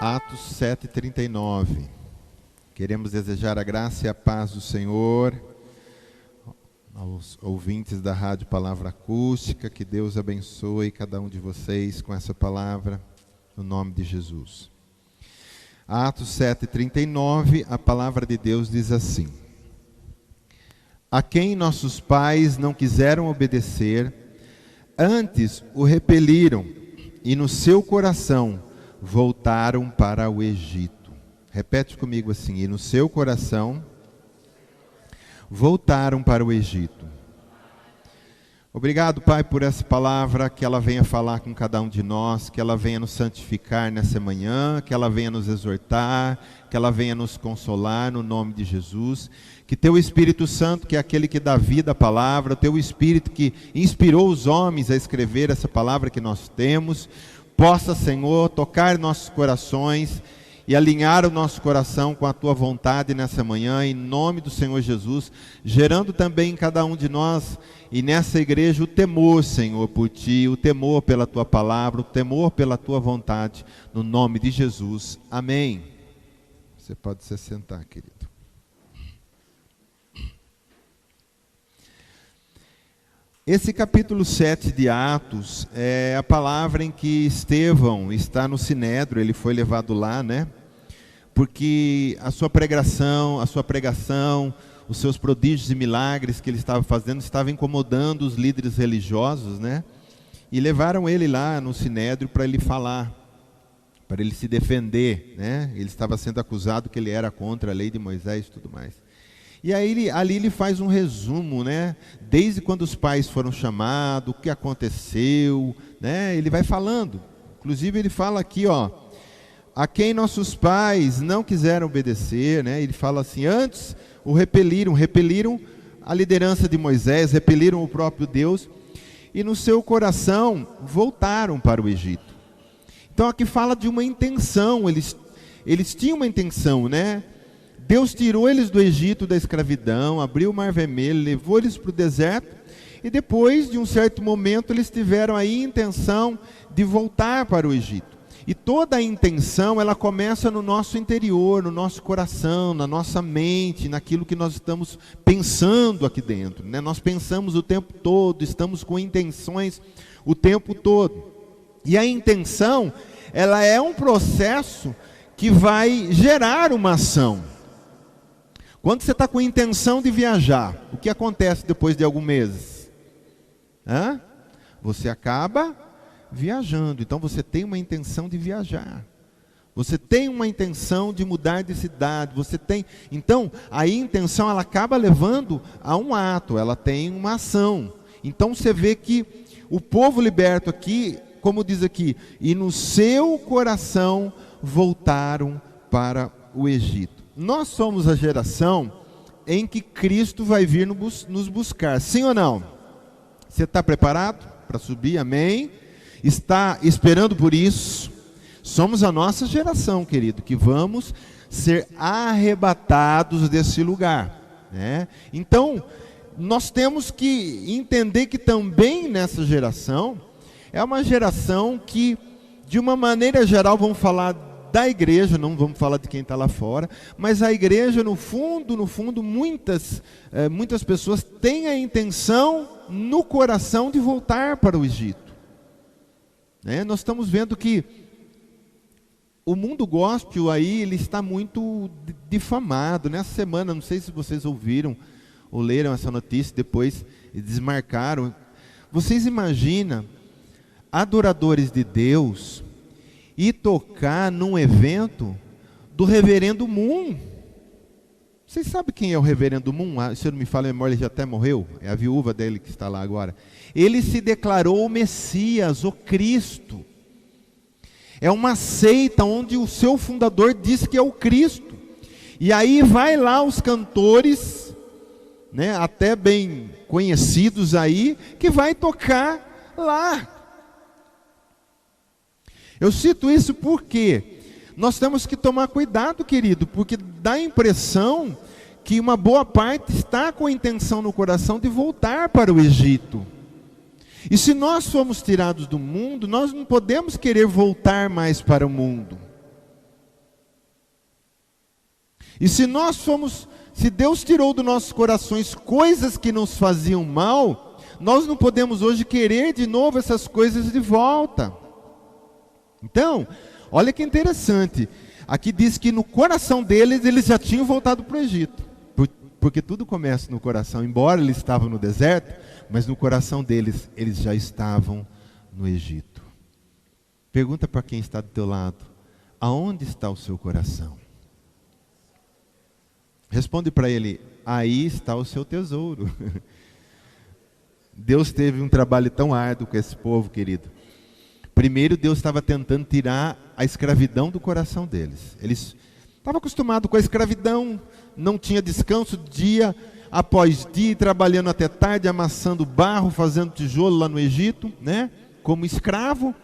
Atos 7:39. Queremos desejar a graça e a paz do Senhor aos ouvintes da Rádio Palavra Acústica. Que Deus abençoe cada um de vocês com essa palavra, no nome de Jesus. Atos 7:39, a palavra de Deus diz assim: a quem nossos pais não quiseram obedecer, antes o repeliram, e no seu coração voltaram para o Egito. Repete comigo assim: e no seu coração voltaram para o Egito. Obrigado, Pai, por essa palavra, que ela venha falar com cada um de nós, que ela venha nos santificar nessa manhã, que ela venha nos exortar, que ela venha nos consolar no nome de Jesus. Que teu Espírito Santo, que é aquele que dá vida à palavra, teu Espírito que inspirou os homens a escrever essa palavra que nós temos, possa, Senhor, tocar nossos corações e alinhar o nosso coração com a Tua vontade nessa manhã, em nome do Senhor Jesus, gerando também em cada um de nós e nessa igreja o temor, Senhor, por Ti, o temor pela Tua palavra, o temor pela Tua vontade, no nome de Jesus. Amém. Você pode se sentar, querido. Esse capítulo 7 de Atos é a palavra em que Estevão está no Sinédrio. Ele foi levado lá, né? Porque a sua pregação, os seus prodígios e milagres que ele estava fazendo, estava incomodando os líderes religiosos, né? E levaram ele lá no Sinédrio para ele falar, para ele se defender, né? Ele estava sendo acusado que ele era contra a lei de Moisés e tudo mais. E aí ali ele faz um resumo, né? Desde quando os pais foram chamados, o que aconteceu, né? Ele vai falando. Inclusive ele fala aqui, ó, a quem nossos pais não quiseram obedecer, né? Ele fala assim: antes o repeliram a liderança de Moisés, repeliram o próprio Deus, e no seu coração voltaram para o Egito. Então aqui fala de uma intenção, eles tinham uma intenção, né? Deus tirou eles do Egito, da escravidão, abriu o Mar Vermelho, levou eles para o deserto, e depois de um certo momento eles tiveram a intenção de voltar para o Egito. E toda a intenção, ela começa no nosso interior, no nosso coração, na nossa mente, naquilo que nós estamos pensando aqui dentro, né? Nós pensamos o tempo todo, estamos com intenções o tempo todo. E a intenção, ela é um processo que vai gerar uma ação. Quando você está com a intenção de viajar, o que acontece depois de alguns meses? Você acaba viajando. Então você tem uma intenção de viajar. Você tem uma intenção de mudar de cidade. Então a intenção, ela acaba levando a um ato, ela tem uma ação. Então você vê que o povo liberto aqui, como diz aqui, e no seu coração voltaram para o Egito. Nós somos a geração em que Cristo vai vir nos buscar, sim ou não? Você está preparado para subir? Amém? Está esperando por isso? Somos a nossa geração, querido, que vamos ser arrebatados desse lugar, né? Então, nós temos que entender que também nessa geração, é uma geração que, de uma maneira geral, vamos falar da igreja, não vamos falar de quem está lá fora, mas a igreja, no fundo, muitas pessoas têm a intenção no coração de voltar para o Egito. Nós estamos vendo que o mundo gospel aí, ele está muito difamado. Nessa semana, não sei se vocês ouviram ou leram essa notícia, depois desmarcaram. Vocês imaginam adoradores de Deus e tocar num evento do Reverendo Moon? Vocês sabem quem é o Reverendo Moon? Se eu não me falo a memória, ele já até morreu. É a viúva dele que está lá agora. Ele se declarou o Messias, o Cristo. É uma seita onde o seu fundador diz que é o Cristo. E aí vai lá os cantores, né, até bem conhecidos aí, que vai tocar lá. Eu cito isso porque nós temos que tomar cuidado, querido, porque dá a impressão que uma boa parte está com a intenção no coração de voltar para o Egito. E se nós fomos tirados do mundo, nós não podemos querer voltar mais para o mundo. E se Deus tirou dos nossos corações coisas que nos faziam mal, nós não podemos hoje querer de novo essas coisas de volta. Então, olha que interessante, aqui diz que no coração deles, eles já tinham voltado para o Egito, porque tudo começa no coração, embora eles estavam no deserto, mas no coração deles, eles já estavam no Egito. Pergunta para quem está do teu lado, aonde está o seu coração? Responde para ele, aí está o seu tesouro. Deus teve um trabalho tão árduo com esse povo, querido. Primeiro, Deus estava tentando tirar a escravidão do coração deles. Eles estavam acostumados com a escravidão, não tinha descanso dia após dia, trabalhando até tarde, amassando barro, fazendo tijolo lá no Egito, né? Como escravo.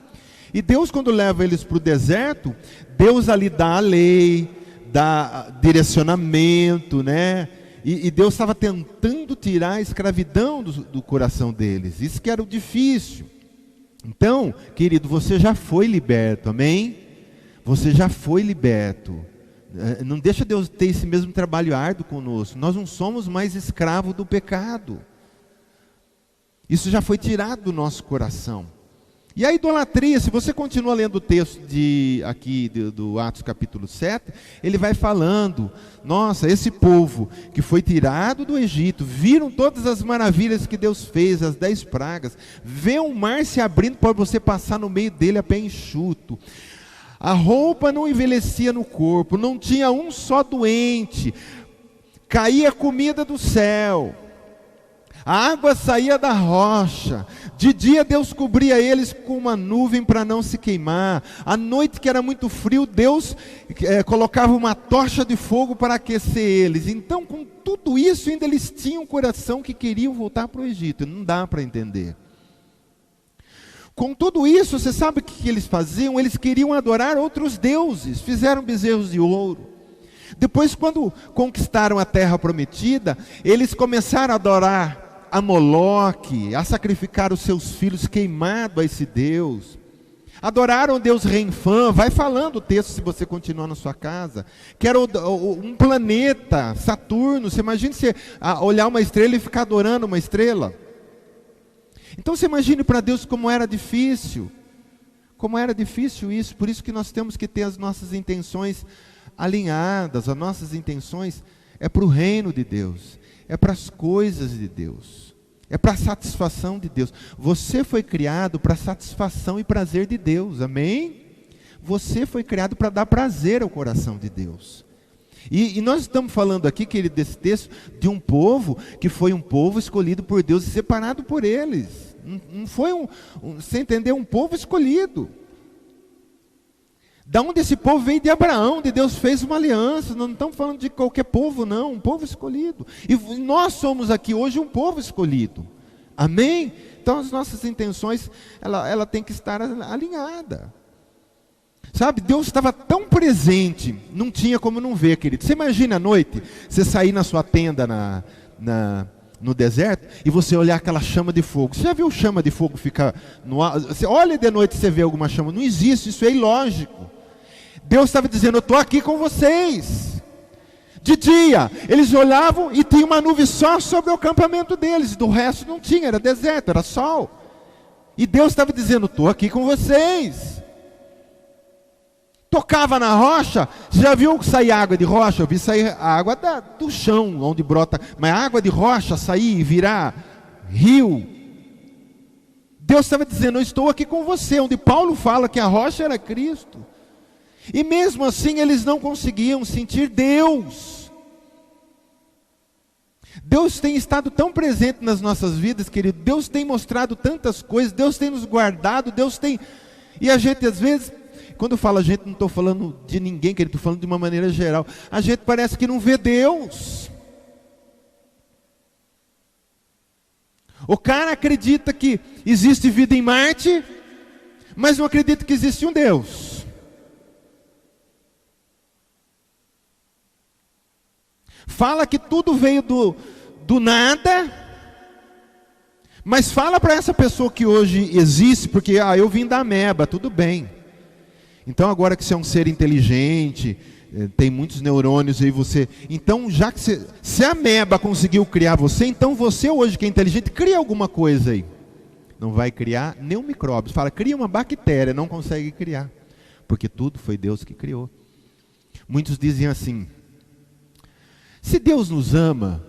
E Deus, quando leva eles para o deserto, Deus ali dá a lei, dá direcionamento, né? E Deus estava tentando tirar a escravidão do coração deles. Isso que era o difícil. Então, querido, você já foi liberto, amém? Você já foi liberto. Não deixa Deus ter esse mesmo trabalho árduo conosco. Nós não somos mais escravos do pecado. Isso já foi tirado do nosso coração. E a idolatria, se você continua lendo o texto do Atos capítulo 7, ele vai falando, nossa, esse povo que foi tirado do Egito, viram todas as maravilhas que Deus fez, as 10 pragas, vê o mar se abrindo para você passar no meio dele a pé enxuto. A roupa não envelhecia no corpo, não tinha um só doente, caía comida do céu. A água saía da rocha, de dia Deus cobria eles com uma nuvem para não se queimar, à noite que era muito frio, Deus colocava uma tocha de fogo para aquecer eles. Então, com tudo isso, ainda eles tinham um coração que queriam voltar para o Egito, não dá para entender. Com tudo isso, você sabe o que eles faziam? Eles queriam adorar outros deuses, fizeram bezerros de ouro. Depois, quando conquistaram a terra prometida, eles começaram a adorar a Moloque, a sacrificar os seus filhos queimados a esse Deus. Adoraram Deus Renfã, vai falando o texto se você continuar na sua casa, que era um planeta, Saturno. Você imagina você olhar uma estrela e ficar adorando uma estrela? Então você imagine para Deus como era difícil isso. Por isso que nós temos que ter as nossas intenções alinhadas. As nossas intenções é para o reino de Deus, é para as coisas de Deus, é para a satisfação de Deus. Você foi criado para satisfação e prazer de Deus, amém? Você foi criado para dar prazer ao coração de Deus. E nós estamos falando aqui, querido, desse texto, de um povo que foi um povo escolhido por Deus e separado por eles. Não foi você entendeu, um povo escolhido. Da onde esse povo veio? De Abraão, de Deus fez uma aliança. Nós não estamos falando de qualquer povo, não, um povo escolhido. E nós somos aqui hoje um povo escolhido, amém? Então as nossas intenções, ela tem que estar alinhada. Sabe, Deus estava tão presente, não tinha como não ver, querido. Você imagina à noite, você sair na sua tenda no deserto, e você olhar aquela chama de fogo. Você já viu chama de fogo ficar no ar? Você olha de noite e você vê alguma chama. Não existe, isso é ilógico. Deus estava dizendo, eu estou aqui com vocês. De dia, eles olhavam e tinha uma nuvem só sobre o acampamento deles. Do resto não tinha, era deserto, era sol. E Deus estava dizendo, estou aqui com vocês. Tocava na rocha, você já viu sair água de rocha? Eu vi sair a água do chão, onde brota. Mas a água de rocha sair e virar rio. Deus estava dizendo, eu estou aqui com você. Onde Paulo fala que a rocha era Cristo. E mesmo assim eles não conseguiam sentir Deus. Deus tem estado tão presente nas nossas vidas, querido. Deus tem mostrado tantas coisas. Deus tem nos guardado. Deus tem... E a gente às vezes... Quando eu falo a gente, não estou falando de ninguém, querido, estou falando de uma maneira geral. A gente parece que não vê Deus. O cara acredita que existe vida em Marte, mas não acredita que existe um Deus. Fala que tudo veio do nada, mas fala para essa pessoa que hoje existe, porque eu vim da ameba, tudo bem. Então agora que você é um ser inteligente, tem muitos neurônios aí você. Então, já que se a ameba conseguiu criar você, então você hoje que é inteligente, cria alguma coisa aí. Não vai criar nem um micróbio. Fala, cria uma bactéria, não consegue criar. Porque tudo foi Deus que criou. Muitos dizem assim, se Deus nos ama,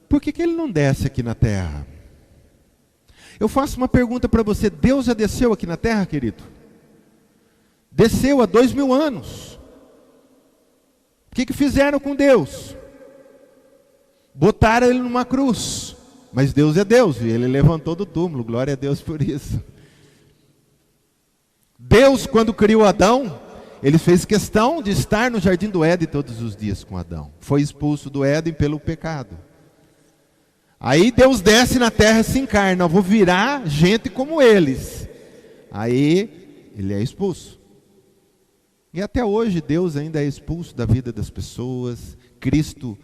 por que Ele não desce aqui na terra? Eu faço uma pergunta para você, Deus já desceu aqui na terra, querido? Desceu há 2000 anos. O que fizeram com Deus? Botaram Ele numa cruz. Mas Deus é Deus, e Ele levantou do túmulo, glória a Deus por isso. Deus, quando criou Adão, Ele fez questão de estar no jardim do Éden todos os dias com Adão. Foi expulso do Éden pelo pecado. Aí Deus desce na terra e se encarna, eu vou virar gente como eles. Aí Ele é expulso. E até hoje Deus ainda é expulso da vida das pessoas. Cristo,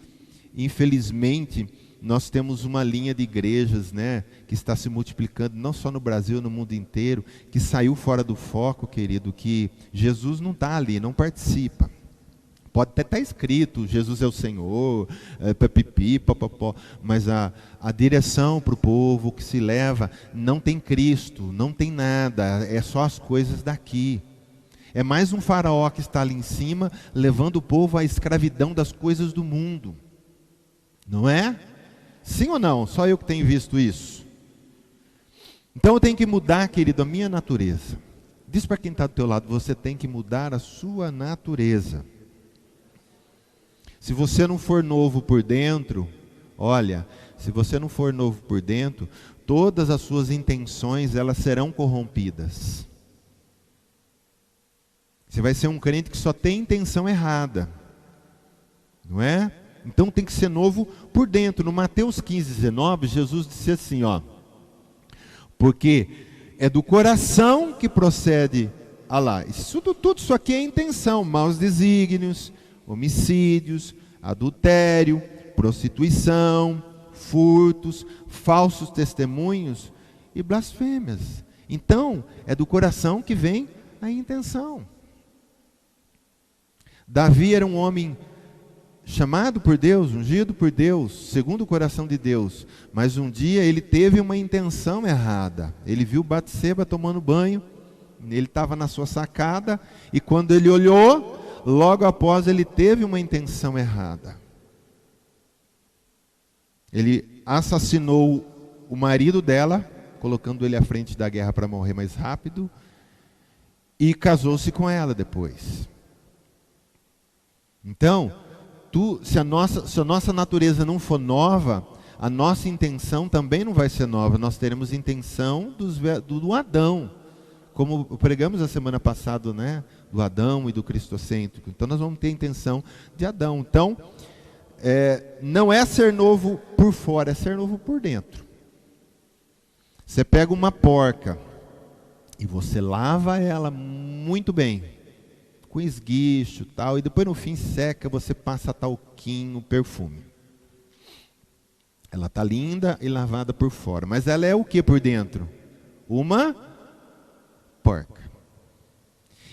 infelizmente, nós temos uma linha de igrejas, né, que está se multiplicando, não só no Brasil, no mundo inteiro, que saiu fora do foco, querido, que Jesus não está ali, não participa. Pode até estar escrito, Jesus é o Senhor, pipipi, papapó, mas a direção para o povo que se leva, não tem Cristo, não tem nada, é só as coisas daqui. É mais um faraó que está ali em cima, levando o povo à escravidão das coisas do mundo. Não é? Sim ou não? Só eu que tenho visto isso. Então eu tenho que mudar, querido, a minha natureza. Diz para quem está do teu lado, você tem que mudar a sua natureza. Se você não for novo por dentro, olha, se você não for novo por dentro, todas as suas intenções, elas serão corrompidas. Você vai ser um crente que só tem intenção errada. Não é? Então tem que ser novo por dentro. No Mateus 15:19, Jesus disse assim, ó, porque é do coração que procede, tudo isso aqui é intenção, maus desígnios, homicídios, adultério, prostituição, furtos, falsos testemunhos e blasfêmias. Então, é do coração que vem a intenção. Davi era um homem chamado por Deus, ungido por Deus, segundo o coração de Deus, mas um dia ele teve uma intenção errada. Ele viu Batseba tomando banho, ele estava na sua sacada, e quando ele olhou, logo após ele teve uma intenção errada. Ele assassinou o marido dela, colocando ele à frente da guerra para morrer mais rápido, e casou-se com ela depois. Então, se a nossa natureza não for nova, a nossa intenção também não vai ser nova. Nós teremos intenção do Adão, como pregamos a semana passada, né? Do Adão e do cristocêntrico. Então nós vamos ter a intenção de Adão. Então, não é ser novo por fora, é ser novo por dentro. Você pega uma porca e você lava ela muito bem, com esguicho, tal, e depois no fim seca, você passa talquinho, perfume. Ela está linda e lavada por fora, mas ela é o que por dentro? Uma porca.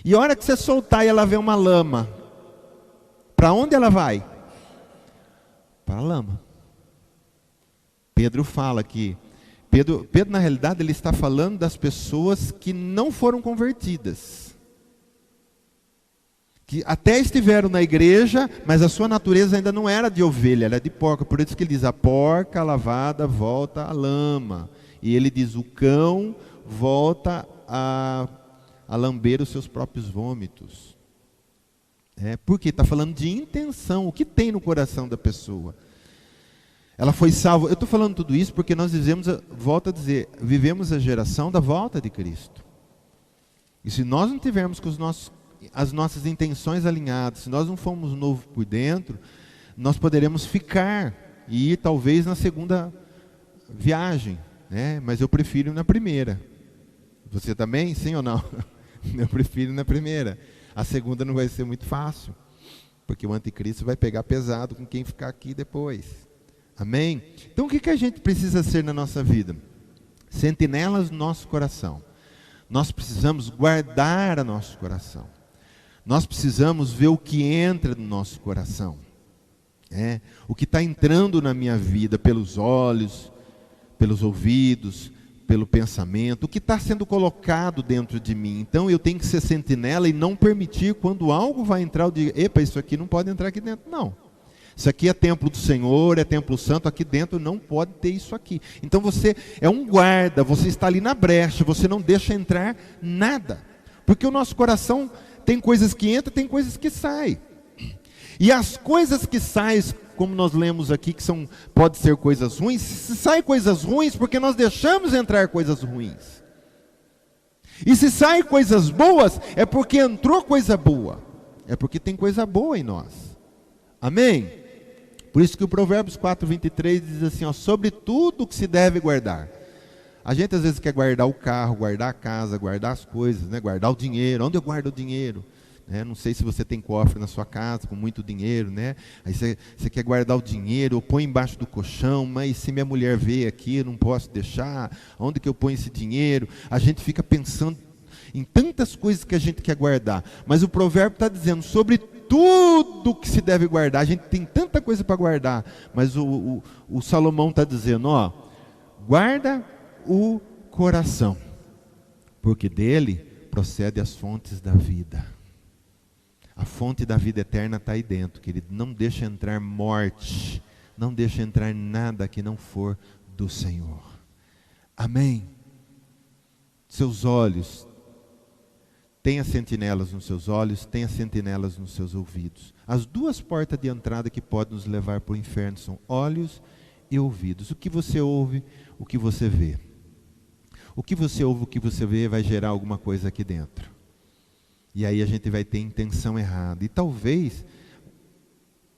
E a hora que você soltar e ela vê uma lama, para onde ela vai? Para a lama. Pedro fala que, Pedro na realidade ele está falando das pessoas que não foram convertidas, que até estiveram na igreja, mas a sua natureza ainda não era de ovelha, era de porca. Por isso que ele diz, a porca lavada volta à lama. E ele diz, o cão volta a lamber os seus próprios vômitos. Porque está falando de intenção, o que tem no coração da pessoa. Ela foi salva. Eu estou falando tudo isso porque nós volto a dizer, vivemos a geração da volta de Cristo. E se nós não tivermos com as nossas intenções alinhadas, se nós não formos novos por dentro, nós poderemos ficar e ir talvez na segunda viagem, né? Mas eu prefiro ir na primeira. Você também? Sim ou não? Eu prefiro ir na primeira. A segunda não vai ser muito fácil, porque o anticristo vai pegar pesado com quem ficar aqui depois. Amém? Então o que a gente precisa ser na nossa vida? Sentinelas no nosso coração. Nós precisamos guardar o nosso coração. Nós precisamos ver o que entra no nosso coração. O que está entrando na minha vida pelos olhos, pelos ouvidos, pelo pensamento, o que está sendo colocado dentro de mim. Então eu tenho que ser sentinela e não permitir quando algo vai entrar, eu digo, epa, isso aqui não pode entrar aqui dentro, não. Isso aqui é templo do Senhor, é templo santo, aqui dentro não pode ter isso aqui. Então você é um guarda, você está ali na brecha, você não deixa entrar nada. Porque o nosso coração tem coisas que entram, tem coisas que saem. E as coisas que saem, como nós lemos aqui, que pode ser coisas ruins, se saem coisas ruins, porque nós deixamos entrar coisas ruins. E se saem coisas boas, é porque entrou coisa boa. É porque tem coisa boa em nós. Amém? Por isso que o Provérbios 4:23 diz assim, ó, sobre tudo que se deve guardar. A gente às vezes quer guardar o carro, guardar a casa, guardar as coisas, né? Guardar o dinheiro. Onde eu guardo o dinheiro? Não sei se você tem cofre na sua casa com muito dinheiro, né? Aí você quer guardar o dinheiro, ou põe embaixo do colchão, mas se minha mulher veio aqui, eu não posso deixar. Onde que eu ponho esse dinheiro? A gente fica pensando em tantas coisas que a gente quer guardar. Mas o provérbio está dizendo, sobre tudo que se deve guardar. A gente tem tanta coisa para guardar, mas o Salomão está dizendo, ó, guarda o coração, porque dele procede as fontes da vida. A fonte da vida eterna está aí dentro, querido. Não deixa entrar morte, não deixa entrar nada que não for do Senhor. Amém? Seus olhos, tenha sentinelas nos seus olhos, tenha sentinelas nos seus ouvidos. As duas portas de entrada que podem nos levar para o inferno são olhos e ouvidos. O que você ouve, o que você vê. O que você ouve, o que você vê vai gerar alguma coisa aqui dentro. E aí a gente vai ter intenção errada. E talvez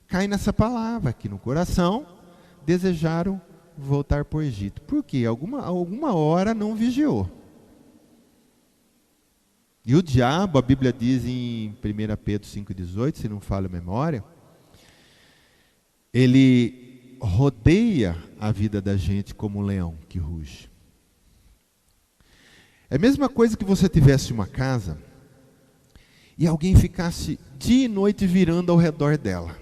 cai nessa palavra aqui no coração, desejaram voltar para o Egito. Por quê? Alguma hora não vigiou. E o diabo, a Bíblia diz em 1 Pedro 5,18, se não falha a memória, ele rodeia a vida da gente como um leão que ruge. É a mesma coisa que você tivesse uma casa e alguém ficasse dia e noite virando ao redor dela,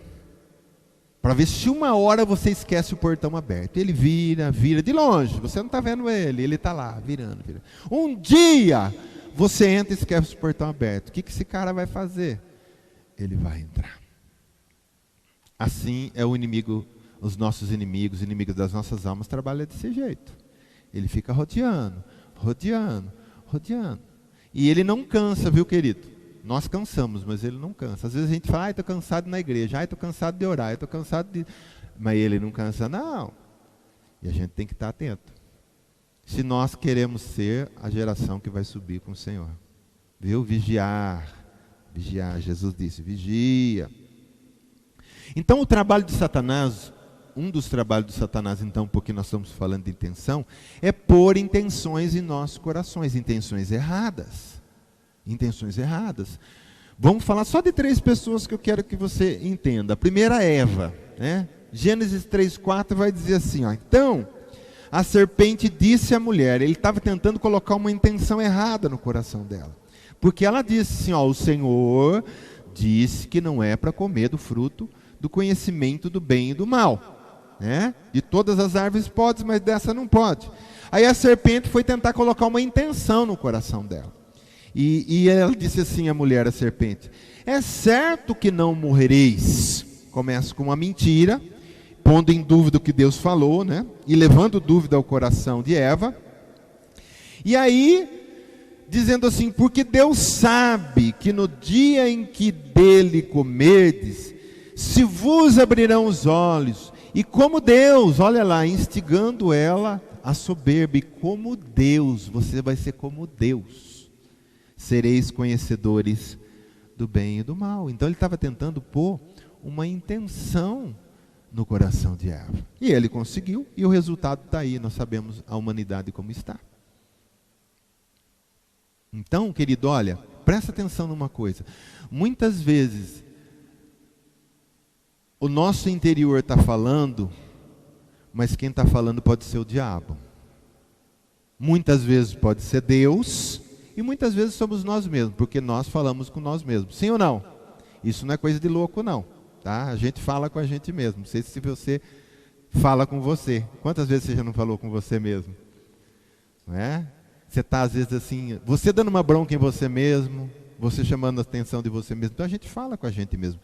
para ver se uma hora você esquece o portão aberto. Ele vira de longe, você não está vendo ele está lá, virando. Um dia você entra e esquece o portão aberto. O que esse cara vai fazer? Ele vai entrar. Assim é o inimigo, os nossos inimigos, inimigos das nossas almas, trabalham desse jeito. Ele fica rodeando. E ele não cansa, viu, querido? Nós cansamos, mas ele não cansa. Às vezes a gente fala, estou cansado na igreja, estou cansado de orar, estou cansado de... Mas ele não cansa, não. E a gente tem que estar atento. Se nós queremos ser a geração que vai subir com o Senhor. Viu? Vigiar. Jesus disse, vigia. Então o trabalho de Satanás, um dos trabalhos de Satanás, então, porque nós estamos falando de intenção, é pôr intenções em nossos corações, intenções erradas. Vamos falar só de 3 pessoas que eu quero que você entenda. A primeira é Eva, né? Gênesis 3:4 vai dizer assim, ó, então a serpente disse à mulher, ele estava tentando colocar uma intenção errada no coração dela, porque ela disse assim, ó, o Senhor disse que não é para comer do fruto do conhecimento do bem e do mal, né? De todas as árvores pode, mas dessa não pode. Aí a serpente foi tentar colocar uma intenção no coração dela. E ela disse assim, a mulher, a serpente, é certo que não morrereis. Começa com uma mentira, pondo em dúvida o que Deus falou, né? E levando dúvida ao coração de Eva. E aí, dizendo assim, porque Deus sabe que no dia em que dele comerdes, se vos abrirão os olhos, e como Deus, olha lá, instigando ela a soberba, e como Deus, você vai ser como Deus. Sereis conhecedores do bem e do mal. Então ele estava tentando pôr uma intenção no coração de Eva. E ele conseguiu, e o resultado está aí, nós sabemos a humanidade como está. Então, querido, olha, presta atenção numa coisa. Muitas vezes, o nosso interior está falando, mas quem está falando pode ser o diabo. Muitas vezes pode ser Deus, e muitas vezes somos nós mesmos, porque nós falamos com nós mesmos. Sim ou não? Isso não é coisa de louco, não. Tá? A gente fala com a gente mesmo. Não sei se você fala com você. Quantas vezes você já não falou com você mesmo? Não é? Você está às vezes assim, você dando uma bronca em você mesmo, você chamando a atenção de você mesmo. Então a gente fala com a gente mesmo.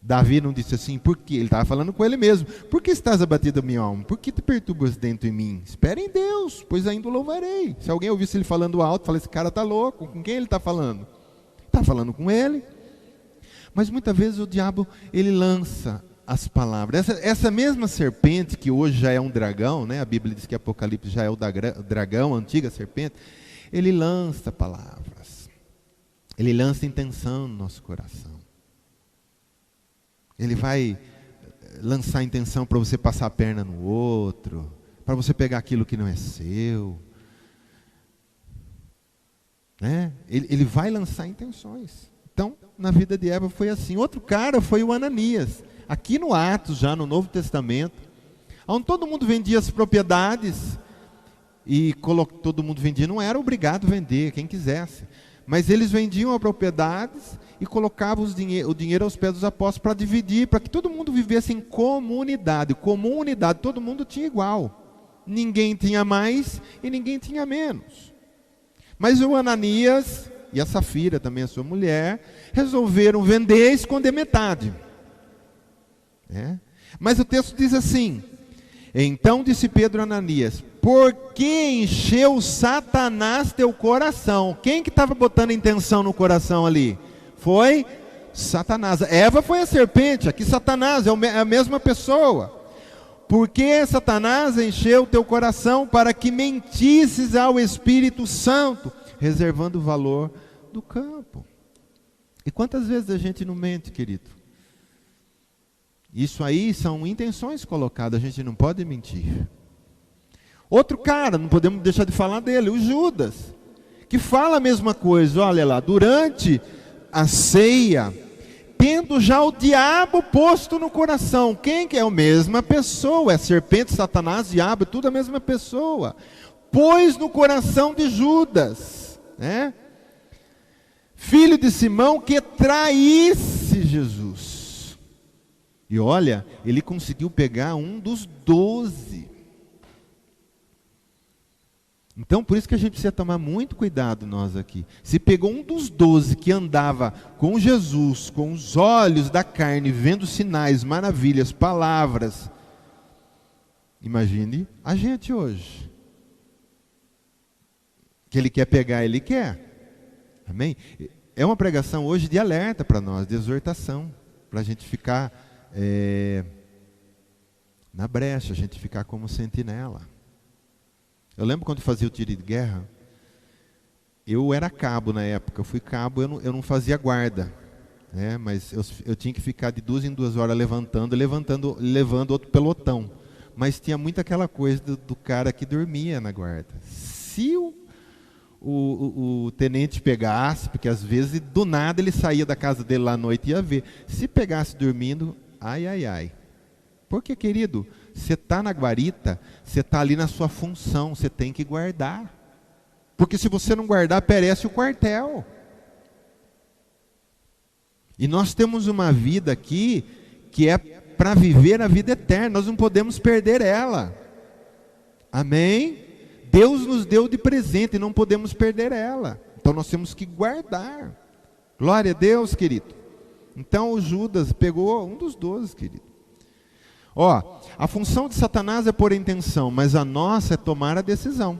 Davi não disse assim, por quê? Ele estava falando com ele mesmo. Por que estás abatido, minha alma? Por que te perturbas dentro de mim? Espera em Deus, pois ainda o louvarei. Se alguém ouvisse ele falando alto, fala, esse cara está louco. Com quem ele está falando? Está falando com ele. Mas muitas vezes o diabo, ele lança as palavras. Essa mesma serpente, que hoje já é um dragão, né? A Bíblia diz que Apocalipse já é o dragão, a antiga serpente. Ele lança palavras. Ele lança intenção no nosso coração. Ele vai lançar intenção para você passar a perna no outro, para você pegar aquilo que não é seu. Né? Ele vai lançar intenções. Então, na vida de Eva foi assim. Outro cara foi o Ananias. Aqui no Atos, já no Novo Testamento, onde todo mundo vendia as propriedades, e todo mundo vendia, não era obrigado a vender, quem quisesse. Mas eles vendiam as propriedades e colocavam o dinheiro aos pés dos apóstolos para dividir, para que todo mundo vivesse em comunidade. Comunidade, todo mundo tinha igual. Ninguém tinha mais e ninguém tinha menos. Mas o Ananias e a Safira, também a sua mulher, resolveram vender e esconder metade. Mas o texto diz assim, então disse Pedro a Ananias, por que encheu Satanás teu coração? Quem que estava botando intenção no coração ali? Foi Satanás. Eva foi a serpente, aqui Satanás é a mesma pessoa. Por que Satanás encheu teu coração para que mentisses ao Espírito Santo, reservando o valor do campo? E quantas vezes a gente não mente, querido? Isso aí são intenções colocadas, a gente não pode mentir. Outro cara, não podemos deixar de falar dele, o Judas, que fala a mesma coisa, olha lá, durante a ceia, tendo já o diabo posto no coração. Quem que é a mesma pessoa? É serpente, Satanás, diabo, tudo a mesma pessoa. Pôs no coração de Judas, filho de Simão, que traísse Jesus. E olha, ele conseguiu pegar um dos 12. Então, por isso que a gente precisa tomar muito cuidado nós aqui. Se pegou um dos 12 que andava com Jesus, com os olhos da carne, vendo sinais, maravilhas, palavras, imagine a gente hoje. Que ele quer pegar, ele quer. Amém? É uma pregação hoje de alerta para nós, de exortação, para a gente ficar na brecha, a gente ficar como sentinela. Eu lembro quando fazia o tiro de guerra, eu era cabo na época, eu fui cabo, eu não fazia guarda, mas eu tinha que ficar de 2 em 2 horas levando outro pelotão. Mas tinha muito aquela coisa do cara que dormia na guarda. Se o tenente pegasse, porque às vezes do nada ele saía da casa dele lá à noite e ia ver. Se pegasse dormindo, ai. Porque, querido, você está na guarita, você está ali na sua função, você tem que guardar. Porque se você não guardar, perece o quartel. E nós temos uma vida aqui que é para viver a vida eterna, nós não podemos perder ela. Amém? Deus nos deu de presente e não podemos perder ela. Então nós temos que guardar. Glória a Deus, querido. Então o Judas pegou um dos 12, querido. A função de Satanás é pôr a intenção, mas a nossa é tomar a decisão.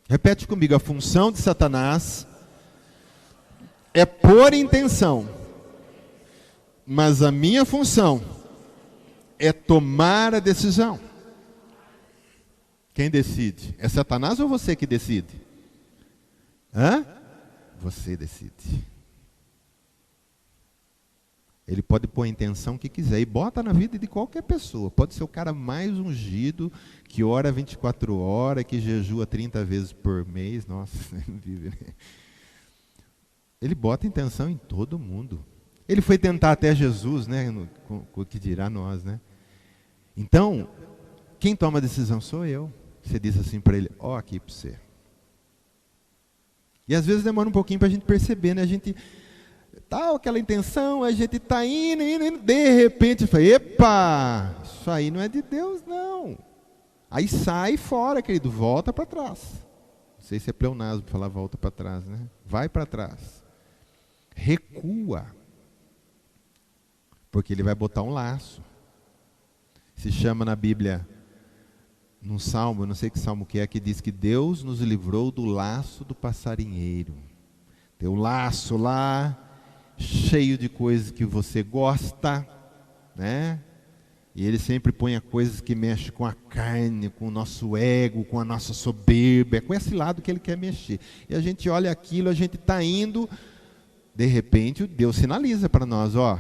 Repete comigo, a função de Satanás é pôr intenção, mas a minha função é tomar a decisão. Quem decide? É Satanás ou você que decide? Você decide. Ele pode pôr a intenção que quiser e bota na vida de qualquer pessoa. Pode ser o cara mais ungido, que ora 24 horas, que jejua 30 vezes por mês. Nossa, vive, né? Ele bota intenção em todo mundo. Ele foi tentar até Jesus, né? O que dirá nós, né? Então, quem toma a decisão sou eu. Você diz assim para ele, aqui para você. E às vezes demora um pouquinho para a gente perceber, né? A gente tá aquela intenção, a gente está indo, de repente fala, epa, isso aí não é de Deus, não. Aí sai fora, querido, volta para trás. Não sei se é pleonasmo para falar volta para trás, né? Vai para trás. Recua. Porque ele vai botar um laço. Se chama na Bíblia, num salmo, eu não sei que salmo que diz que Deus nos livrou do laço do passarinheiro. Tem um laço lá, cheio de coisas que você gosta, né? E ele sempre põe coisas que mexem com a carne, com o nosso ego, com a nossa soberba. É com esse lado que ele quer mexer. E a gente olha aquilo, a gente está indo, de repente Deus sinaliza para nós, ó,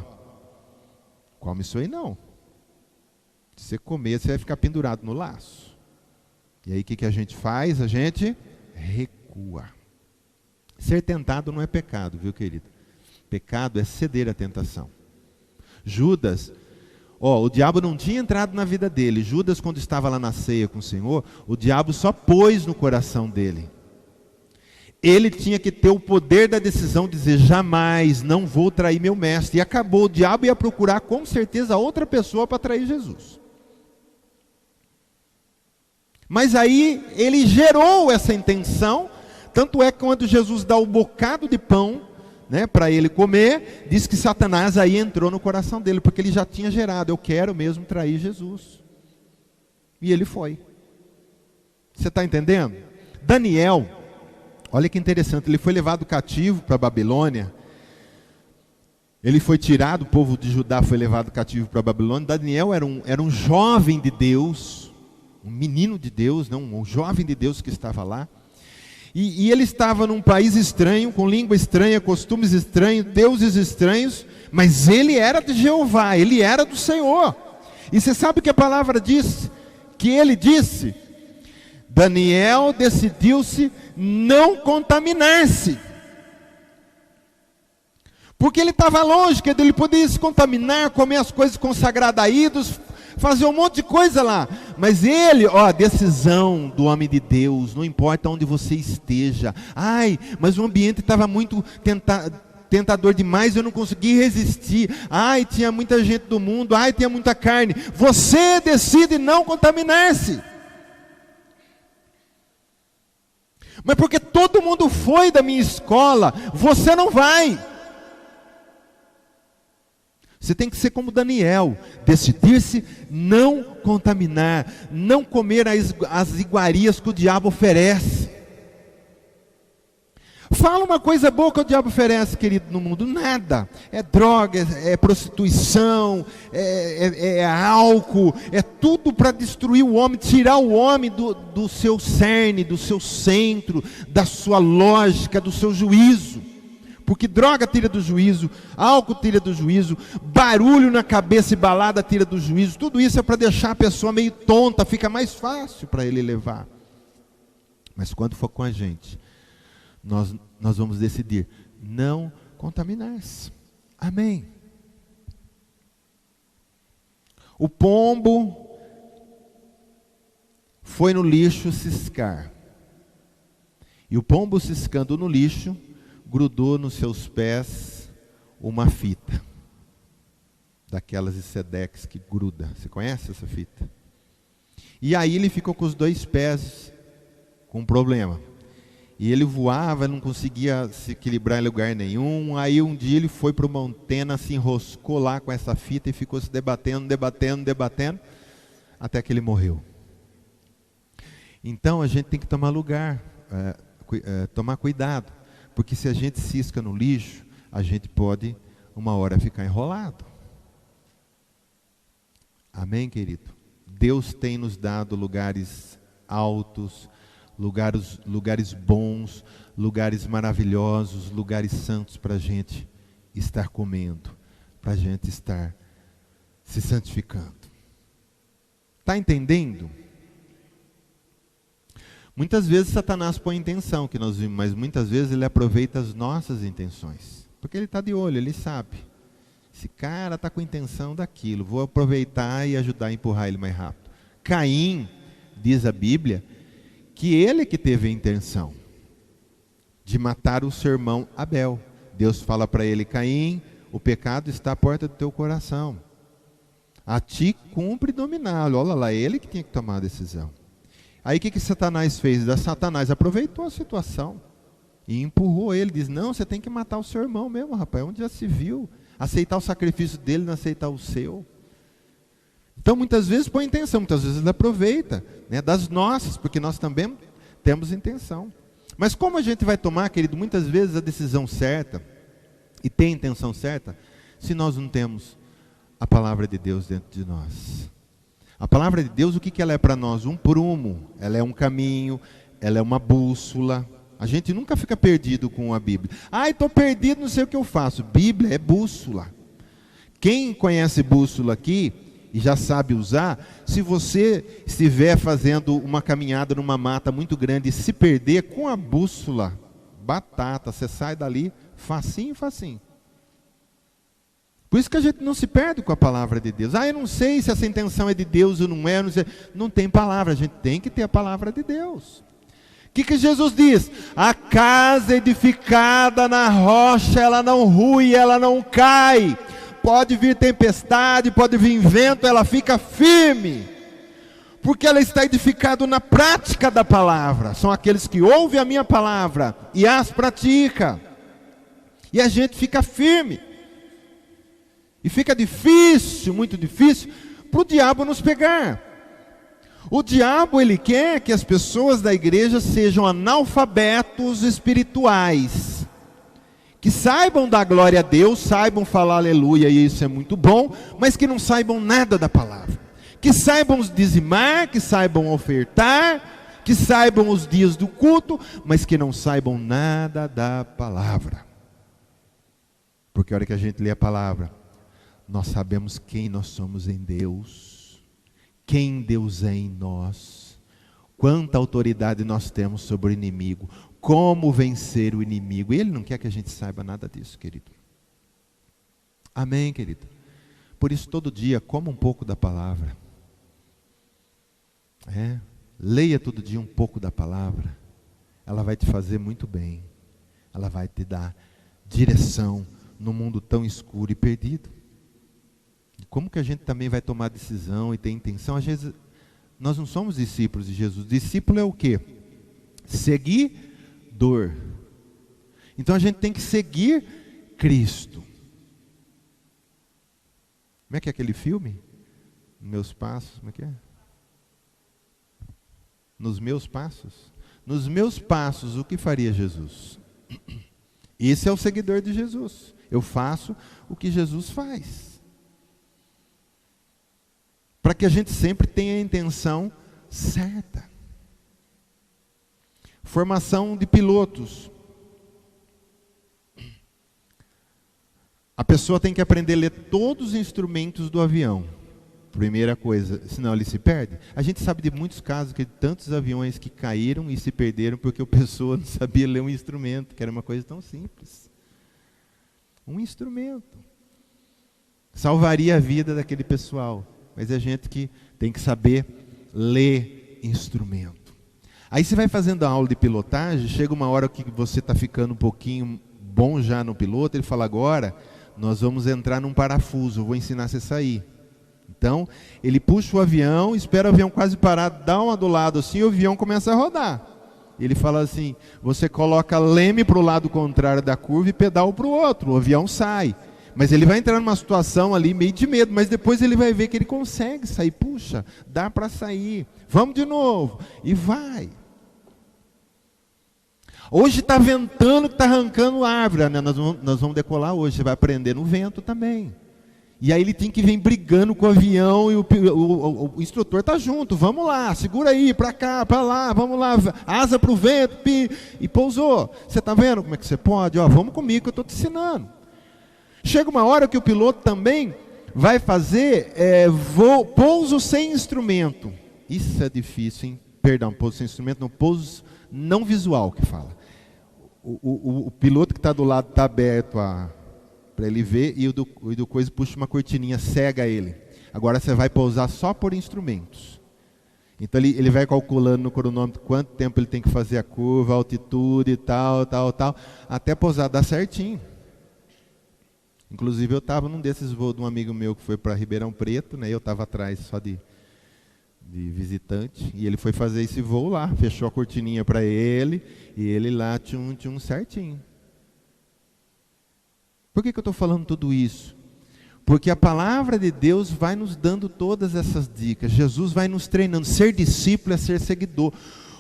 come isso aí não. Se você comer, você vai ficar pendurado no laço. E aí o que a gente faz? A gente recua. Ser tentado não é pecado, viu, querido? Pecado é ceder à tentação. Judas, o diabo não tinha entrado na vida dele. Judas, quando estava lá na ceia com o Senhor, o diabo só pôs no coração dele. Ele tinha que ter o poder da decisão, dizer, jamais, não vou trair meu mestre. E acabou, o diabo ia procurar com certeza outra pessoa para trair Jesus. Mas aí ele gerou essa intenção, tanto é que quando Jesus dá o bocado de pão, né, para ele comer, diz que Satanás aí entrou no coração dele, porque ele já tinha gerado, eu quero mesmo trair Jesus. E ele foi. Você está entendendo? Daniel, olha que interessante, ele foi levado cativo para a Babilônia, ele foi tirado, o povo de Judá foi levado cativo para a Babilônia. Daniel era um jovem de Deus, um menino de Deus, não, um jovem de Deus que estava lá. E ele estava num país estranho, com língua estranha, costumes estranhos, deuses estranhos, mas ele era de Jeová, ele era do Senhor. E você sabe o que a palavra diz? Que ele disse, Daniel decidiu-se não contaminar-se. Porque ele estava longe, que ele podia se contaminar, comer as coisas consagradas a ídolos, fazer um monte de coisa lá. Mas ele, a decisão do homem de Deus, não importa onde você esteja. Ai, mas o ambiente estava muito tentador demais, eu não consegui resistir. Ai, tinha muita gente do mundo, ai, tinha muita carne. Você decide não contaminar-se. Mas porque todo mundo foi da minha escola, você não vai. Você tem que ser como Daniel, decidir-se não contaminar, não comer as iguarias que o diabo oferece. Fala uma coisa boa que o diabo oferece, querido, no mundo, nada. É droga, é prostituição, é álcool, é tudo para destruir o homem, tirar o homem do seu cerne, do seu centro, da sua lógica, do seu juízo. Porque droga tira do juízo, álcool tira do juízo, barulho na cabeça e balada tira do juízo. Tudo isso é para deixar a pessoa meio tonta, fica mais fácil para ele levar. Mas quando for com a gente, nós vamos decidir não contaminar-se. Amém. O pombo foi no lixo ciscar. E o pombo ciscando no lixo, grudou nos seus pés uma fita, daquelas de Sedex que gruda. Você conhece essa fita? E aí ele ficou com os dois pés com um problema. E ele voava, não conseguia se equilibrar em lugar nenhum. Aí um dia ele foi para uma antena, se enroscou lá com essa fita e ficou se debatendo, até que ele morreu. Então a gente tem que tomar tomar cuidado. Porque se a gente cisca no lixo, a gente pode, uma hora, ficar enrolado. Amém, querido? Deus tem nos dado lugares altos, lugares bons, lugares maravilhosos, lugares santos para a gente estar comendo, para a gente estar se santificando. Está entendendo? Muitas vezes Satanás põe intenção, que nós vimos, mas muitas vezes ele aproveita as nossas intenções. Porque ele está de olho, ele sabe. Esse cara está com intenção daquilo, vou aproveitar e ajudar a empurrar ele mais rápido. Caim, diz a Bíblia, que ele que teve a intenção. de matar o seu irmão Abel. Deus fala para ele: Caim, o pecado está à porta do teu coração. A ti cumpre dominá-lo. Olha lá, ele que tinha que tomar a decisão. Aí o que Satanás fez? Satanás aproveitou a situação e empurrou ele. Diz: não, você tem que matar o seu irmão mesmo, rapaz. Onde já se viu? Aceitar o sacrifício dele, não aceitar o seu. Então muitas vezes põe intenção, muitas vezes ele aproveita, né, das nossas, porque nós também temos intenção. Mas como a gente vai tomar, querido, muitas vezes a decisão certa, e tem a intenção certa, se nós não temos a palavra de Deus dentro de nós? A palavra de Deus, o que ela é para nós? Um prumo, ela é um caminho, ela é uma bússola. A gente nunca fica perdido com a Bíblia. Estou perdido, não sei o que eu faço. Bíblia é bússola. Quem conhece bússola aqui e já sabe usar, se você estiver fazendo uma caminhada numa mata muito grande e se perder, com a bússola, batata, você sai dali facinho, facinho. Por isso que a gente não se perde com a palavra de Deus. Eu não sei se essa intenção é de Deus ou não é. Não tem palavra, a gente tem que ter a palavra de Deus. O que Jesus diz? A casa edificada na rocha, ela não rui, ela não cai. Pode vir tempestade, pode vir vento, ela fica firme. Porque ela está edificada na prática da palavra. São aqueles que ouvem a minha palavra e as praticam. E a gente fica firme. E fica difícil, muito difícil, para o diabo nos pegar. O diabo, ele quer que as pessoas da igreja sejam analfabetos espirituais. Que saibam dar glória a Deus, saibam falar aleluia, e isso é muito bom, mas que não saibam nada da palavra. Que saibam dizimar, que saibam ofertar, que saibam os dias do culto, mas que não saibam nada da palavra. Porque a hora que a gente lê a palavra, nós sabemos quem nós somos em Deus, quem Deus é em nós, quanta autoridade nós temos sobre o inimigo, como vencer o inimigo. E Ele não quer que a gente saiba nada disso, querido. Amém, querido? Por isso, todo dia, coma um pouco da palavra. Leia todo dia um pouco da palavra. Ela vai te fazer muito bem. Ela vai te dar direção num mundo tão escuro e perdido. Como que a gente também vai tomar decisão e ter intenção? Às vezes, nós não somos discípulos de Jesus. Discípulo é o quê? Seguidor. Então a gente tem que seguir Cristo. Como é que é aquele filme? Meus passos, como é que é? Nos meus passos? Nos meus passos, o que faria Jesus? Esse é o seguidor de Jesus. Eu faço o que Jesus faz. Para que a gente sempre tenha a intenção certa. Formação de pilotos. A pessoa tem que aprender a ler todos os instrumentos do avião. Primeira coisa, senão ele se perde. A gente sabe de muitos casos que tantos aviões que caíram e se perderam porque a pessoa não sabia ler um instrumento, que era uma coisa tão simples. Um instrumento. Salvaria a vida daquele pessoal. Mas é gente que tem que saber ler instrumento. Aí você vai fazendo a aula de pilotagem, chega uma hora que você está ficando um pouquinho bom já no piloto, ele fala: agora nós vamos entrar num parafuso, eu vou ensinar você a sair. Então, ele puxa o avião, espera o avião quase parar, dá uma do lado assim, e o avião começa a rodar. Ele fala assim: você coloca leme para o lado contrário da curva e pedal para o outro, o avião sai. Mas ele vai entrar numa situação ali meio de medo, mas depois ele vai ver que ele consegue sair. Puxa, dá para sair. Vamos de novo. E vai. Hoje está ventando, está arrancando árvore. Né? Nós vamos decolar hoje. Você vai aprender no vento também. E aí ele tem que vir brigando com o avião e o instrutor está junto. Vamos lá, segura aí, para cá, para lá, vamos lá. Asa para o vento, e pousou. Você está vendo como é que você pode? Vamos comigo que eu estou te ensinando. Chega uma hora que o piloto também vai fazer pouso sem instrumento. Isso é difícil, hein? Perdão, pouso sem instrumento, não, pouso não visual que fala. O piloto que está do lado está aberto para ele ver, e o do coisa puxa uma cortininha, cega ele. Agora você vai pousar só por instrumentos. Então ele vai calculando no cronômetro quanto tempo ele tem que fazer a curva, a altitude e tal, até pousar, dá certinho. Inclusive eu estava num desses voos de um amigo meu que foi para Ribeirão Preto, né? Eu estava atrás só de visitante, e ele foi fazer esse voo lá, fechou a cortininha para ele, e ele lá tchum certinho. Por que eu estou falando tudo isso? Porque a palavra de Deus vai nos dando todas essas dicas. Jesus vai nos treinando. Ser discípulo é ser seguidor.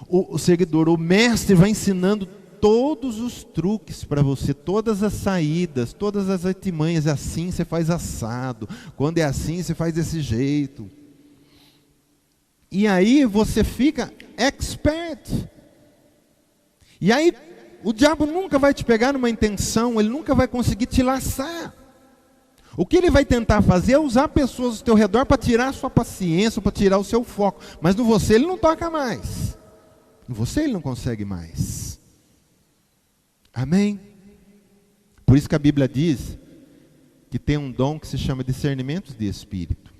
O mestre vai ensinando todos os truques para você, todas as saídas, todas as artimanhas. Assim você faz assado. Quando é assim, você faz desse jeito. E aí você fica expert. E aí o diabo nunca vai te pegar numa intenção, ele nunca vai conseguir te laçar. O que ele vai tentar fazer é usar pessoas ao teu redor para tirar a sua paciência, para tirar o seu foco. Mas no você ele não toca mais. No você ele não consegue mais. Amém? Por isso que a Bíblia diz que tem um dom que se chama discernimento de espírito.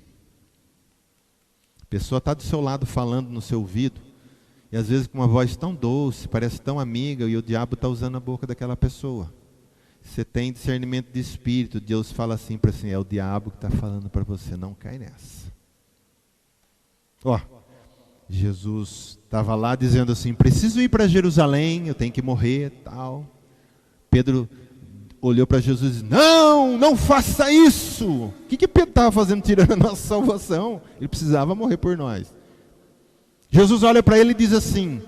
A pessoa está do seu lado falando no seu ouvido, e às vezes com uma voz tão doce, parece tão amiga, e o diabo está usando a boca daquela pessoa. Você tem discernimento de espírito, Deus fala assim para você, é o diabo que está falando para você, não cai nessa. Jesus estava lá dizendo assim, preciso ir para Jerusalém, eu tenho que morrer, tal. Pedro olhou para Jesus e disse, não faça isso. O que Pedro estava fazendo tirando a nossa salvação? Ele precisava morrer por nós. Jesus olha para ele e diz assim,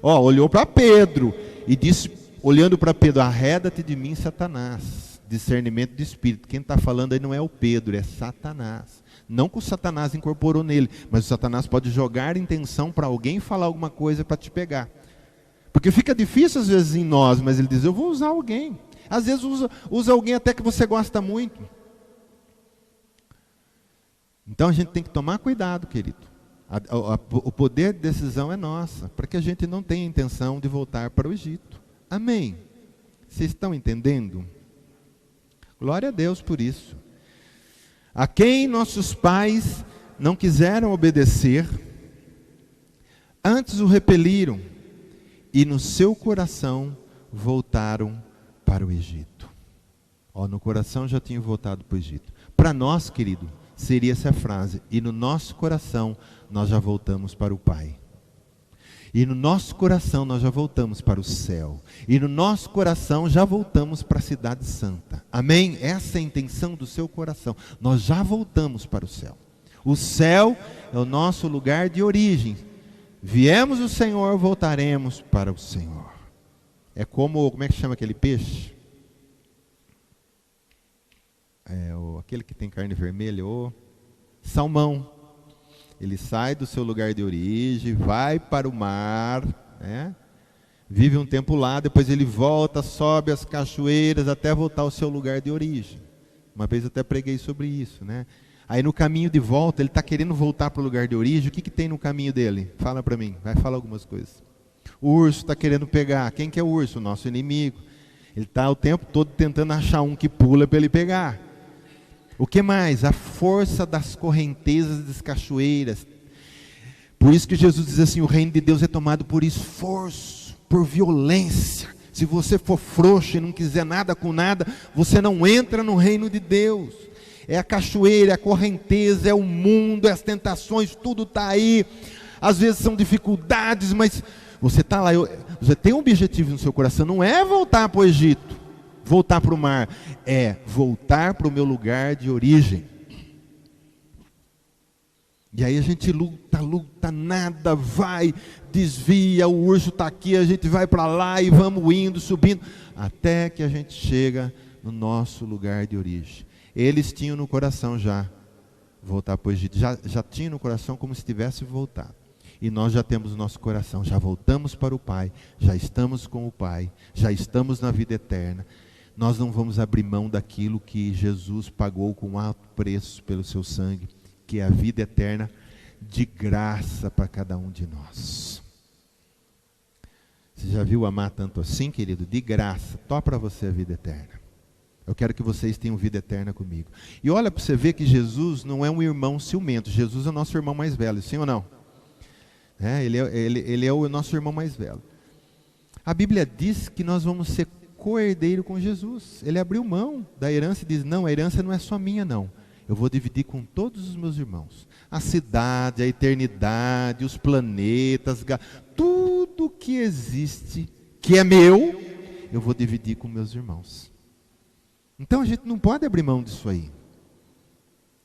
olhou para Pedro e disse, olhando para Pedro, arreda-te de mim, Satanás. Discernimento de espírito. Quem está falando aí não é o Pedro, é Satanás. Não que o Satanás incorporou nele, mas o Satanás pode jogar intenção para alguém falar alguma coisa para te pegar. Porque fica difícil às vezes em nós, mas ele diz, eu vou usar alguém. Às vezes usa alguém até que você gosta muito. Então a gente tem que tomar cuidado, querido. O poder de decisão é nossa, para que a gente não tenha intenção de voltar para o Egito. Amém? Vocês estão entendendo? Glória a Deus por isso. A quem nossos pais não quiseram obedecer, antes o repeliram, e no seu coração voltaram para o Egito. No coração já tinham voltado para o Egito. Para nós, querido, seria essa frase, e no nosso coração nós já voltamos para o Pai. E no nosso coração nós já voltamos para o céu. E no nosso coração já voltamos para a cidade santa. Amém? Essa é a intenção do seu coração. Nós já voltamos para o céu. O céu é o nosso lugar de origem. Viemos do Senhor, voltaremos para o Senhor. É como é que chama aquele peixe? Aquele que tem carne vermelha, o salmão. Ele sai do seu lugar de origem, vai para o mar, né? Vive um tempo lá, depois ele volta, sobe as cachoeiras até voltar ao seu lugar de origem. Uma vez eu até preguei sobre isso, né? Aí no caminho de volta, ele está querendo voltar para o lugar de origem. O que tem no caminho dele? Fala para mim, vai falar algumas coisas. O urso está querendo pegar. Quem que é o urso? O nosso inimigo. Ele está o tempo todo tentando achar um que pula para ele pegar. O que mais? A força das correntezas das cachoeiras. Por isso que Jesus diz assim, o reino de Deus é tomado por esforço, por violência. Se você for frouxo e não quiser nada com nada, você não entra no reino de Deus. É a cachoeira, é a correnteza, é o mundo, é as tentações, tudo está aí. Às vezes são dificuldades, mas você está lá, você tem um objetivo no seu coração, não é voltar para o Egito, voltar para o mar, é voltar para o meu lugar de origem. E aí a gente luta, nada, vai, desvia, o urso está aqui, a gente vai para lá e vamos indo, subindo, até que a gente chega no nosso lugar de origem. Eles tinham no coração já voltar para o Egito, já tinham no coração como se tivesse voltado. E nós já temos no nosso coração, já voltamos para o Pai, já estamos com o Pai, já estamos na vida eterna. Nós não vamos abrir mão daquilo que Jesus pagou com alto preço pelo seu sangue, que é a vida eterna de graça para cada um de nós. Você já viu amar tanto assim, querido? De graça, só para você a vida eterna. Eu quero que vocês tenham vida eterna comigo. E olha para você ver que Jesus não é um irmão ciumento. Jesus é o nosso irmão mais velho, sim ou não? Ele é o nosso irmão mais velho. A Bíblia diz que nós vamos ser co-herdeiro com Jesus. Ele abriu mão da herança e diz, não, a herança não é só minha não. Eu vou dividir com todos os meus irmãos. A cidade, a eternidade, os planetas, tudo que existe, que é meu, eu vou dividir com meus irmãos. Então a gente não pode abrir mão disso aí.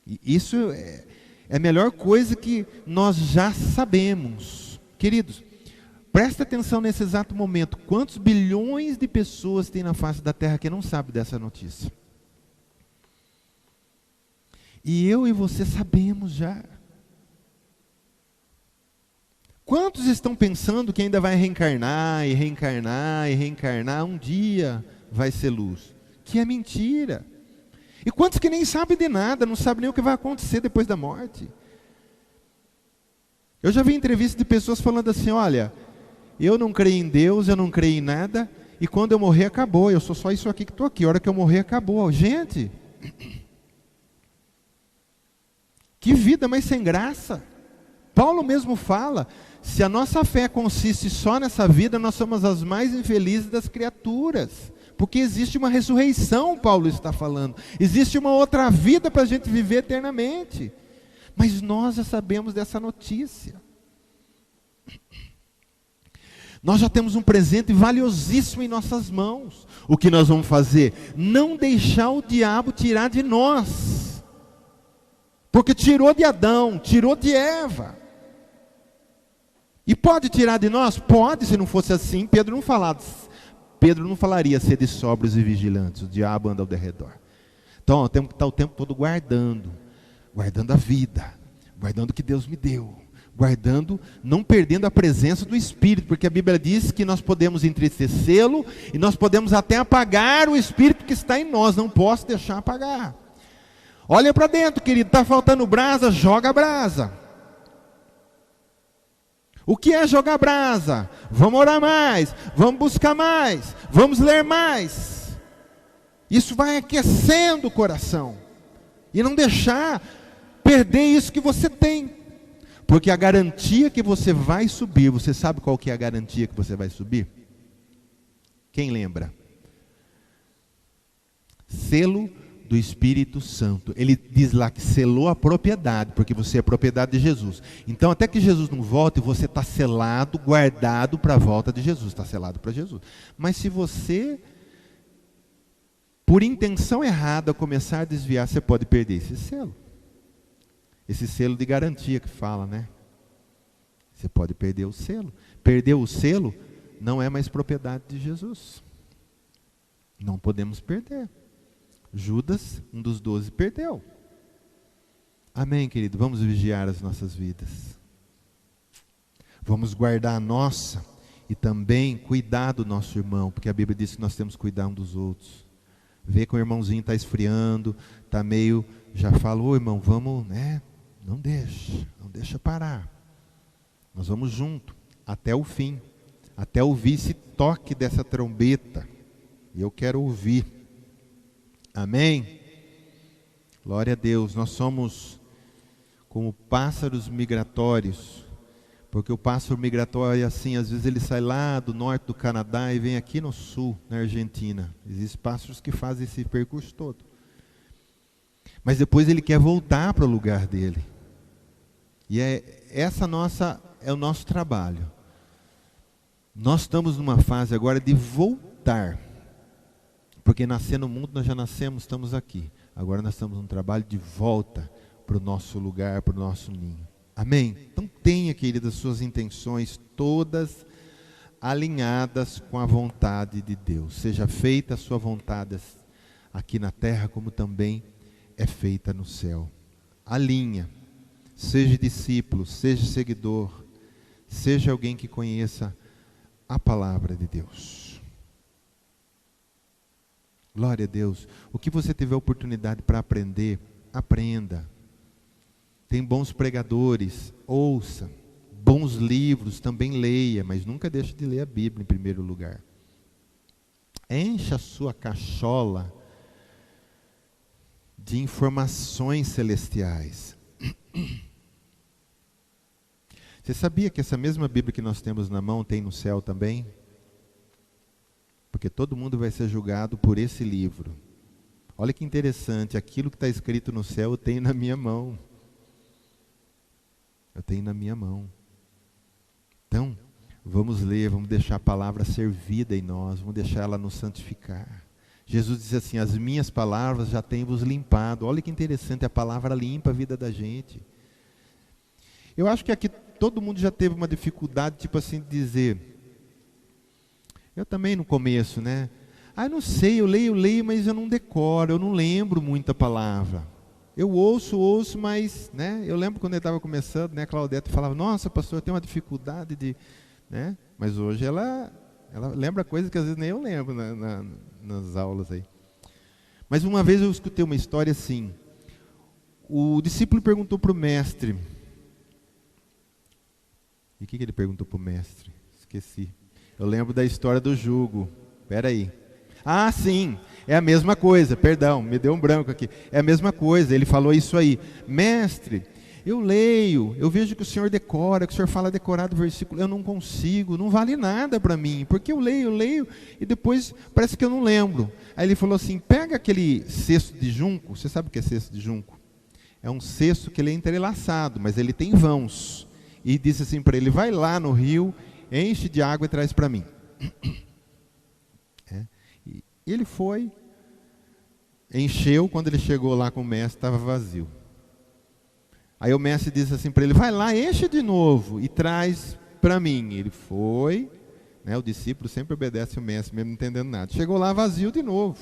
E isso é a melhor coisa que nós já sabemos. Queridos, presta atenção nesse exato momento. Quantos bilhões de pessoas tem na face da Terra que não sabem dessa notícia? E eu e você sabemos já. Quantos estão pensando que ainda vai reencarnar, e reencarnar, e reencarnar, um dia vai ser luz? Que é mentira. E quantos que nem sabem de nada, não sabem nem o que vai acontecer depois da morte? Eu já vi entrevistas de pessoas falando assim, olha, eu não creio em Deus, eu não creio em nada, e quando eu morrer acabou, eu sou só isso aqui que estou aqui, a hora que eu morrer acabou. Gente, que vida mais sem graça. Paulo mesmo fala, se a nossa fé consiste só nessa vida, nós somos as mais infelizes das criaturas. Porque existe uma ressurreição, Paulo está falando. Existe uma outra vida para a gente viver eternamente. Mas nós já sabemos dessa notícia. Nós já temos um presente valiosíssimo em nossas mãos. O que nós vamos fazer? Não deixar o diabo tirar de nós. Porque tirou de Adão, tirou de Eva. E pode tirar de nós? Pode, se não fosse assim, Pedro não falaria sede sóbrios e vigilantes, o diabo anda ao derredor. Então, temos que estar o tempo todo guardando a vida, guardando o que Deus me deu, guardando, não perdendo a presença do Espírito, porque a Bíblia diz que nós podemos entristecê-lo, e nós podemos até apagar o Espírito que está em nós, não posso deixar apagar. Olha para dentro, querido, está faltando brasa, joga a brasa. O que é jogar brasa? Vamos orar mais, vamos buscar mais, vamos ler mais. Isso vai aquecendo o coração. E não deixar perder isso que você tem. Porque a garantia que você vai subir, você sabe qual que é a garantia que você vai subir? Quem lembra? Selo do Espírito Santo. Ele diz lá que selou a propriedade, porque você é propriedade de Jesus. Então, até que Jesus não volte, você está selado, guardado para a volta de Jesus. Está selado para Jesus. Mas se você, por intenção errada, começar a desviar, você pode perder esse selo. Esse selo de garantia que fala, né? Você pode perder o selo. Perder o selo não é mais propriedade de Jesus. Não podemos perder. Judas, um dos 12, perdeu. Amém, querido? Vamos vigiar as nossas vidas. Vamos guardar a nossa e também cuidar do nosso irmão, porque a Bíblia diz que nós temos que cuidar um dos outros. Vê que o irmãozinho está esfriando, está meio, já falou, irmão, vamos, né? Não deixa parar. Nós vamos junto, até o fim, até ouvir esse toque dessa trombeta. E eu quero ouvir. Amém? Glória a Deus. Nós somos como pássaros migratórios, porque o pássaro migratório é assim, às vezes ele sai lá do norte do Canadá e vem aqui no sul, na Argentina. Existem pássaros que fazem esse percurso todo. Mas depois ele quer voltar para o lugar dele. E é o nosso trabalho. Nós estamos numa fase agora de voltar. Porque nascer no mundo nós já nascemos, estamos aqui. Agora nós estamos num trabalho de volta para o nosso lugar, para o nosso ninho. Amém? Então tenha, queridas, suas intenções todas alinhadas com a vontade de Deus. Seja feita a sua vontade aqui na terra, como também é feita no céu. Alinha. Seja discípulo, seja seguidor, seja alguém que conheça a palavra de Deus. Glória a Deus. O que você tiver oportunidade para aprender, aprenda. Tem bons pregadores, ouça. Bons livros, também leia, mas nunca deixe de ler a Bíblia em primeiro lugar. Encha a sua cachola de informações celestiais. Você sabia que essa mesma Bíblia que nós temos na mão tem no céu também? Porque todo mundo vai ser julgado por esse livro. Olha que interessante, aquilo que está escrito no céu eu tenho na minha mão. Eu tenho na minha mão. Então, vamos ler, vamos deixar a palavra ser vida em nós, vamos deixar ela nos santificar. Jesus diz assim, as minhas palavras já têm vos limpado. Olha que interessante, a palavra limpa a vida da gente. Eu acho que aqui todo mundo já teve uma dificuldade, tipo assim, de dizer, eu também no começo, né? Não sei, eu leio, mas eu não decoro, eu não lembro muito a palavra. Eu ouço, mas, né? Eu lembro quando eu estava começando, né? A Claudete falava, nossa, pastor, eu tenho uma dificuldade de... né? Mas hoje ela lembra coisas que às vezes nem eu lembro nas aulas aí. Mas uma vez eu escutei uma história assim, o discípulo perguntou para o mestre, e o que ele perguntou para o mestre? Esqueci. Eu lembro da história do jugo. Espera aí. Sim, é a mesma coisa, perdão, me deu um branco aqui. É a mesma coisa, ele falou isso aí. Mestre, eu leio, eu vejo que o senhor decora, que o senhor fala decorado o versículo, eu não consigo, não vale nada para mim, porque eu leio, e depois parece que eu não lembro. Aí ele falou assim, pega aquele cesto de junco, você sabe o que é cesto de junco? É um cesto que ele é entrelaçado, mas ele tem vãos. E disse assim para ele, vai lá no rio, enche de água e traz para mim. E ele foi, encheu, quando ele chegou lá com o mestre, estava vazio. Aí o mestre disse assim para ele, vai lá, enche de novo e traz para mim. Ele foi, né, o discípulo sempre obedece o mestre, mesmo não entendendo nada. Chegou lá vazio de novo.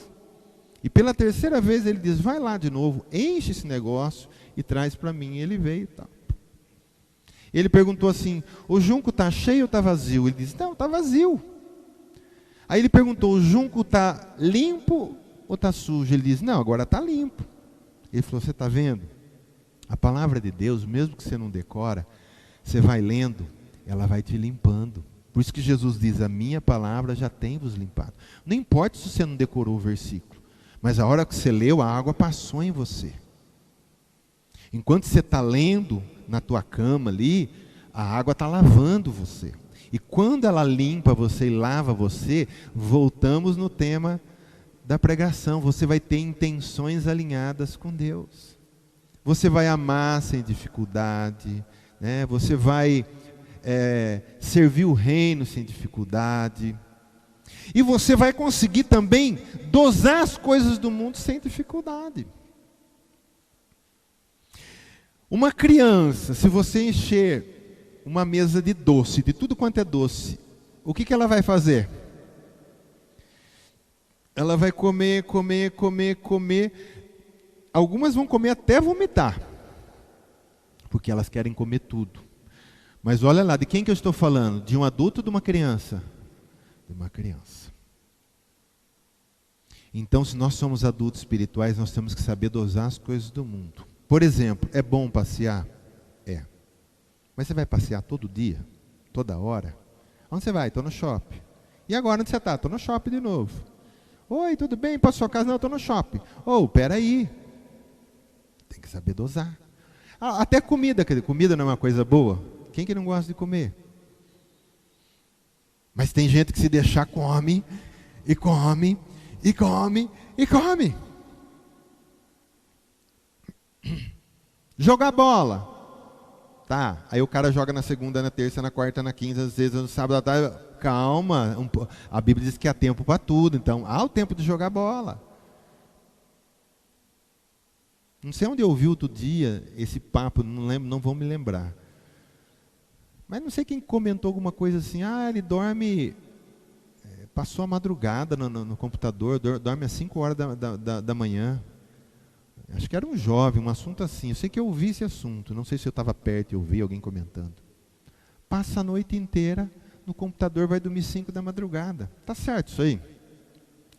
E pela terceira vez ele diz, vai lá de novo, enche esse negócio e traz para mim. E ele veio e tal. Ele perguntou assim, o junco está cheio ou está vazio? Ele disse, não, está vazio. Aí ele perguntou, o junco está limpo ou está sujo? Ele disse, não, agora está limpo. Ele falou, você está vendo? A palavra de Deus, mesmo que você não decora, você vai lendo, ela vai te limpando. Por isso que Jesus diz, a minha palavra já tem vos limpado. Não importa se você não decorou o versículo, mas a hora que você leu, a água passou em você. Enquanto você está lendo na tua cama ali, a água está lavando você. E quando ela limpa você e lava você, voltamos no tema da pregação. Você vai ter intenções alinhadas com Deus. Você vai amar sem dificuldade, né? Você vai servir o reino sem dificuldade. E você vai conseguir também dosar as coisas do mundo sem dificuldade. Uma criança, se você encher uma mesa de doce, de tudo quanto é doce, o que ela vai fazer? Ela vai comer. Algumas vão comer até vomitar, porque elas querem comer tudo. Mas olha lá, de quem que eu estou falando? De um adulto ou de uma criança? De uma criança. Então, se nós somos adultos espirituais, nós temos que saber dosar as coisas do mundo. Por exemplo, é bom passear? É. Mas você vai passear todo dia? Toda hora? Onde você vai? Estou no shopping. E agora onde você está? Estou no shopping de novo. Oi, tudo bem? Para sua casa? Não, estou no shopping. Peraí. Tem que saber dosar. Até comida, quer dizer, comida não é uma coisa boa? Quem que não gosta de comer? Mas tem gente que se deixar come, e come, e come, e come. Jogar bola. Tá, aí o cara joga na segunda, na terça, na quarta, na quinta, às vezes no sábado à tarde. Calma, a Bíblia diz que há tempo para tudo, então há o tempo de jogar bola. Não sei onde eu ouvi outro dia esse papo, não lembro, não vou me lembrar. Mas não sei quem comentou alguma coisa assim, ele dorme, passou a madrugada no computador, dorme às 5 horas da manhã. Acho que era um jovem, um assunto assim. Eu sei que eu ouvi esse assunto, não sei se eu estava perto e ouvi alguém comentando. Passa a noite inteira no computador, vai dormir 5 da madrugada. Tá certo isso aí?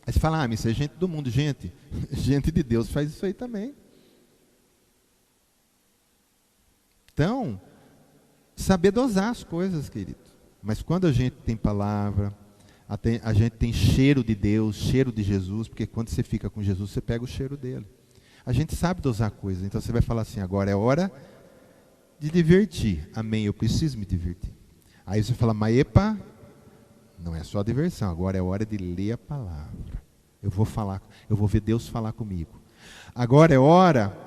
Aí você fala, mas isso é gente do mundo. Gente de Deus faz isso aí também. Então, saber dosar as coisas, querido. Mas quando a gente tem palavra, a gente tem cheiro de Deus, cheiro de Jesus, porque quando você fica com Jesus, você pega o cheiro dele. A gente sabe dosar coisas, então você vai falar assim, agora é hora de divertir. Amém, eu preciso me divertir. Aí você fala, mas epa, não é só diversão, agora é hora de ler a palavra. Eu vou ver Deus falar comigo. Agora é hora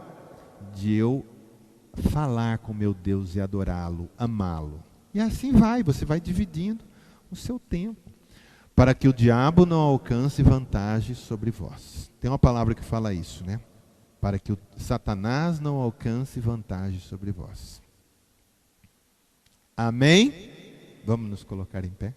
de eu falar com meu Deus e adorá-lo, amá-lo. E assim você vai dividindo o seu tempo, para que o diabo não alcance vantagem sobre vós. Tem uma palavra que fala isso, né? Para que o Satanás não alcance vantagem sobre vós. Amém? Vamos nos colocar em pé.